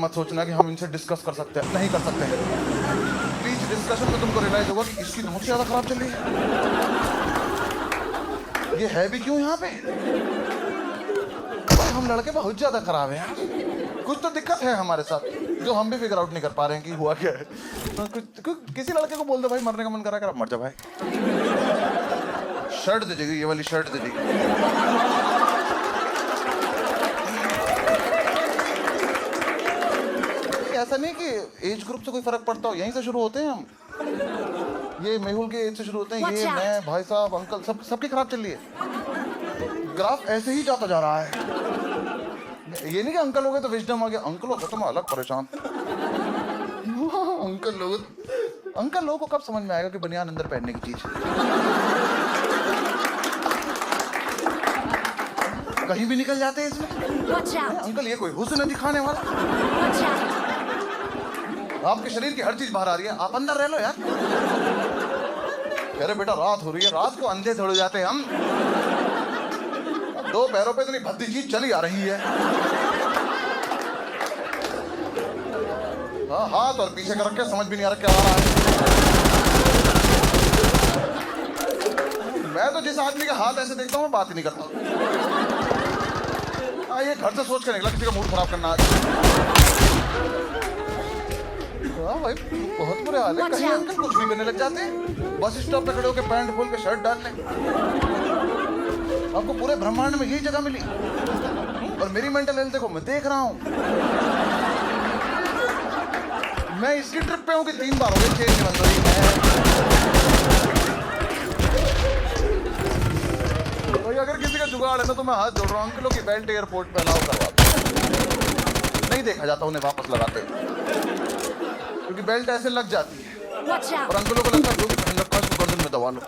मत सोचना कि हम इनसे डिस्कस कर सकते हैं, नहीं कर सकते हैं। प्लीज डिस्कशन में तुमको रियलाइज होगा कि इसकी नोट ज्यादा खराब चल रही है। ये है भी क्यों यहाँ पे? हम लड़के बहुत ज्यादा खराब हैं यार, कुछ तो दिक्कत है हमारे साथ जो हम भी फिगर आउट नहीं कर पा रहे हैं कि हुआ क्या है। किसी लड़के को बोल दो भाई मरने का मन करा कर, मर जा भाई। शर्ट दे देगी, ये वाली शर्ट दे देगी। ऐसा नहीं कि एज ग्रुप से कोई फर्क पड़ता हो, यहीं से शुरू होते हैं हम। ये मेहुल के एज से शुरू होते हैं, ये मैं, भाई साहब, अंकल, सबकी खराब चल रही है। ग्राफ ऐसे ही जाता जा रहा है। ये नहीं कि अंकल हो गए तो विजडम आ गया, अंकल हो गए तो मैं अलग परेशान। अंकल लोगों को कब समझ में आएगा कि बनियान अंदर पहनने की चीज है। कहीं भी निकल जाते हैं इसमें। अंकल ये कोई हुस्न है दिखाने वाला? आपके शरीर की हर चीज बाहर आ रही है, आप अंदर रह लो यार। अरे बेटा रात हो रही है, रात को अंधे थोड़े जाते हैं हम। दो पैरों पे इतनी भद्दी चीज चली आ रही है। हाँ, हाथ और पीछे कर रखे, समझ भी नहीं आ रहा क्या आ रहा है। मैं तो जिस आदमी के हाथ ऐसे देखता हूँ मैं बात ही नहीं करता। ये घर से सोच कर निकला किसी का मूड खराब करना आज। हाँ भाई बहुत बुरे हाल है। कहीं अंकल कुछ भी करने लग जाते हैं, बस स्टॉप पे खड़े होकर पैंट खोल के शर्ट डाल लें। आपको पूरे ब्रह्मांड में यही जगह मिली और मेरी मेंटल हेल्थ देखो, मैं देख रहा हूँ। मैं इसकी ट्रिप पे हूँ कि 3 बार हो गई चेंज बंद हुई है। तो अगर किसी का जुगाड़ है ना तो मैं हाथ जोड़ रहा हूँ, अंकलों की बेल्ट एयरपोर्ट पे अलाउ करवा दो। नहीं देखा जाता उन्हें वापस लगाते, क्योंकि बेल्ट ऐसे लग जाती है और अंकलों को लगता है जो भी पहन रखा है उसको गर्दन में दबा लो।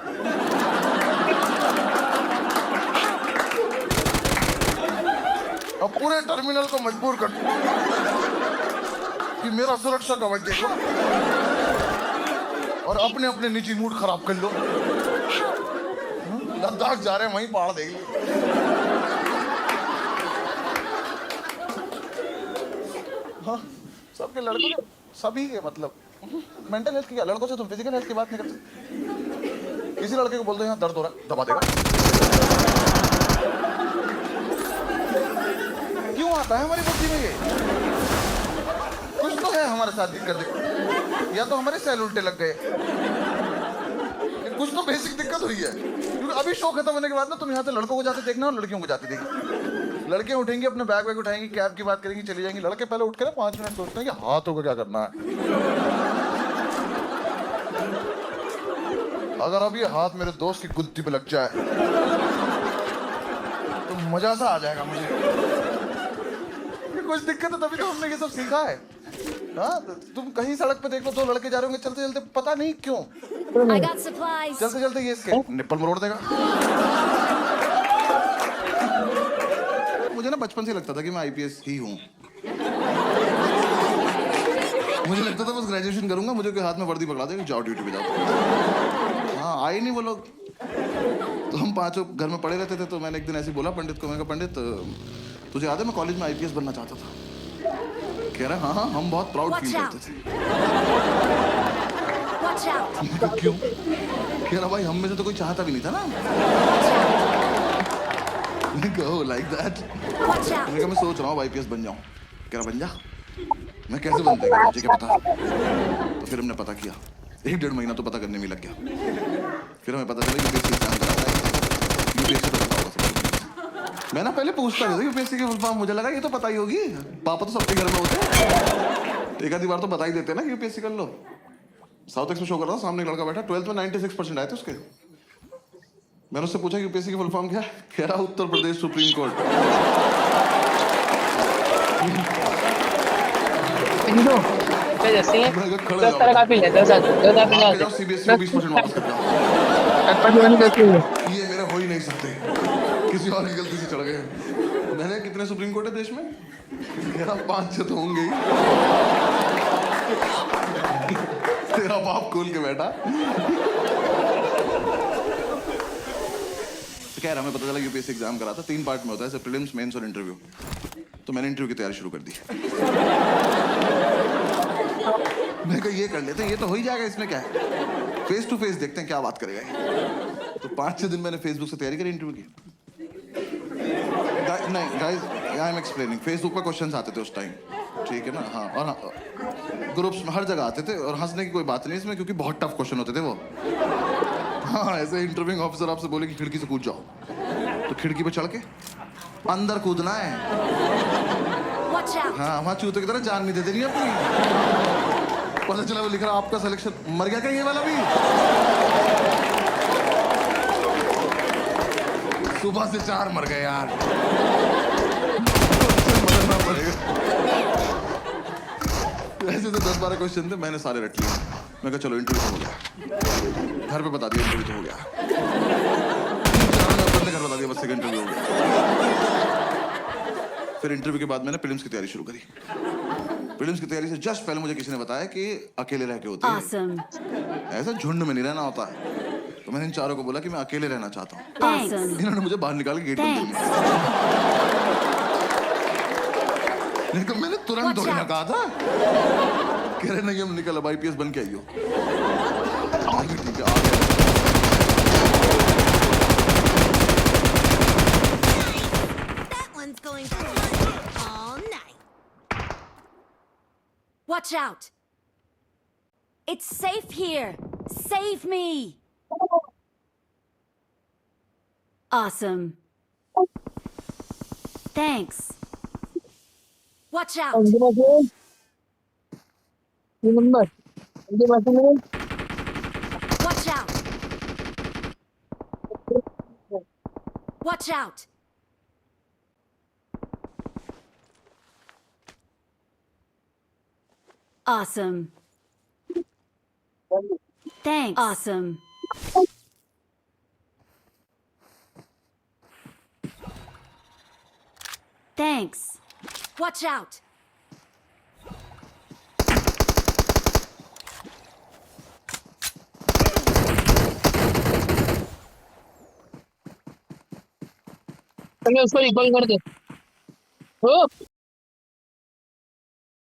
अब पूरे टर्मिनल को मजबूर कर कि मेरा सुरक्षा कवच देखो और अपने अपने निजी मूड खराब कर लो। लद्दाख जा रहे हैं, वहीं पहाड़ देख लो। हाँ, सबके लड़कों के सभी के मतलब मेंटल हेल्थ की क्या, लड़कों से तुम फिजिकल हेल्थ की बात नहीं करते। किसी लड़के को बोल दो यहाँ दर्द हो रहा है, दबा देगा। क्यों आता है हमारी बुद्धि में ये? कुछ तो है हमारे साथ दिक्कत, या तो हमारे सेल उल्टे लग गए, कुछ तो बेसिक दिक्कत हुई है। क्योंकि अभी शो खत्म होने के बाद ना तुम यहाँ से लड़कों को जाते देखना और लड़कियों को जाते देखना। लड़कियां उठेंगी, अपने बैग उठाएंगी, कैब की बात करेंगी, चली जाएंगी। लड़के पहले उठ के ना 5 मिनट सोचते हैं कि हाथों को क्या करना है। अगर अब ये हाथ मेरे दोस्त की गुत्ती पे लग जाए तो मजा सा आ जाएगा मुझे। कुछ दिक्कत है तभी तो हमने ये सब सीखा है। हाँ, तुम कहीं सड़क पे देख लो, 2 लड़के जा रहे होंगे चलते चलते, पता नहीं क्यों चलते चलते ये इसके निप्पल मरोड़ देगा। मुझे ना बचपन से लगता था कि मैं आईपीएस ही हूँ। मुझे लगता था बस ग्रेजुएशन करूंगा, मुझे कोई हाथ में वर्दी पकड़ा देगा, जाओ ड्यूटी पे जाओ। हाँ, आए नहीं वो लोग। तो हम 5 घर में पड़े रहते थे। तो मैंने एक दिन ऐसे बोला पंडित को, मैं कहा पंडित तुझे याद है मैं कॉलेज में आईपीएस बनना चाहता था? कह रहा हाँ हाँ, हम बहुत प्राउड फील करते थे। क्यों? कह रहा भाई हम में से तो कोई चाहता भी नहीं था ना। Like that. मैं सोच रहा हूँ आईपीएस बन जाऊँ। कह रहा बन जा। मैं कैसे बनता है मुझे क्या पता। तो फिर हमने पता किया, 1-1.5 महीना तो पता करने में लग गया। फिर हमें पता चला यूपीएससी एग्जाम कराता है। यूपीएससी तो पता होगा सबको। मैं ना पहले पूछता था यूपीएससी की फुल फॉर्म, मुझे लगा ये तो पता ही होगी, पापा तो सबके घर में होते हैं, एक आधी बार तो बता ही देते हैं ना यूपीएससी कर लो। साउथ एक्स में शो कर रहा था, सामने एक लड़का बैठा, 12th में 96% आए थे उसके। मैंने उससे पूछा यूपीएससी की फुल फॉर्म क्या है? कह रहा Uttar Pradesh supreme court. CBSE 20% वापस कर जाओ। ये मेरे हो ही नहीं सकते, किसी और की गलती से चढ़ गए। मैंने कितने सुप्रीम कोर्ट है देश में? कह रहा 5-6 तो होंगे ही। तेरा बाप खोल के बैठा। तो कह रहा मैं पता चला यूपीएससी एग्जाम करा था, 3 पार्ट में होता है, प्रीलिम्स, मेंस और इंटरव्यू। तो मैंने इंटरव्यू की तैयारी शुरू कर दी। मैं कहा ये कर लेते हैं, ये तो हो ही जाएगा, इसमें क्या है, फेस टू फेस देखते हैं क्या बात करेगा ये। तो 5-6 दिन मैंने फेसबुक से तैयारी करी इंटरव्यू की। नहीं guys, I am explaining, Facebook पर क्वेश्चंस आते थे उस टाइम, ठीक है ना। हाँ, और हाँ, ग्रुप्स में हर जगह आते थे, और हंसने की कोई बात नहीं इसमें, क्योंकि बहुत टफ क्वेश्चन होते थे वो। हाँ, ऐसे इंटरव्यूइंग ऑफिसर आपसे बोले कि खिड़की से कूद जाओ, तो खिड़की पे चढ़ के अंदर कूदना है। हाँ, वहाँ चूते की तरह जान नहीं दे देनी अपनी। पता चला वो लिख रहा आपका सिलेक्शन, मर गया क्या ये वाला भी? सुबह से 4 मर गए यार। मरना पड़ेगा। ऐसे तो 10-12 क्वेश्चन थे, मैंने सारे रट लिए। मैं कहा चलो इंटरव्यू तो हो गया, घर पे बता दिया इंटरव्यू तो हो गया। अपने घर बता दिया बस, सेकंड इंटरव्यू हो गया। फिर इंटरव्यू के बाद मैंने प्रीलिम्स की तैयारी शुरू करी। प्रीलिम्स की तैयारी से जस्ट पहले मुझे किसी ने बताया कि अकेले रह के होती है। Awesome. ऐसा झुंड में नहीं रहना होता है। तो मैंने इन चारों को बोला कि मैं अकेले रहना चाहता हूँ। Awesome. इन्होंने मुझे बाहर निकाल के गेट बंद कर दिया। लेकिन मैंने तुरंत दौड़ना कहा था। कह रहे नहीं, हम निकल, अब IPS बन के आइयो। ठीक है, आ गए। That one's going to hunt all night. Watch out. It's safe here. Save me. Awesome. Thanks. Watch out. Watch out. Watch out. Awesome. Thanks. Awesome. Thanks. Watch out. उसको रिकॉल कर दे। ओ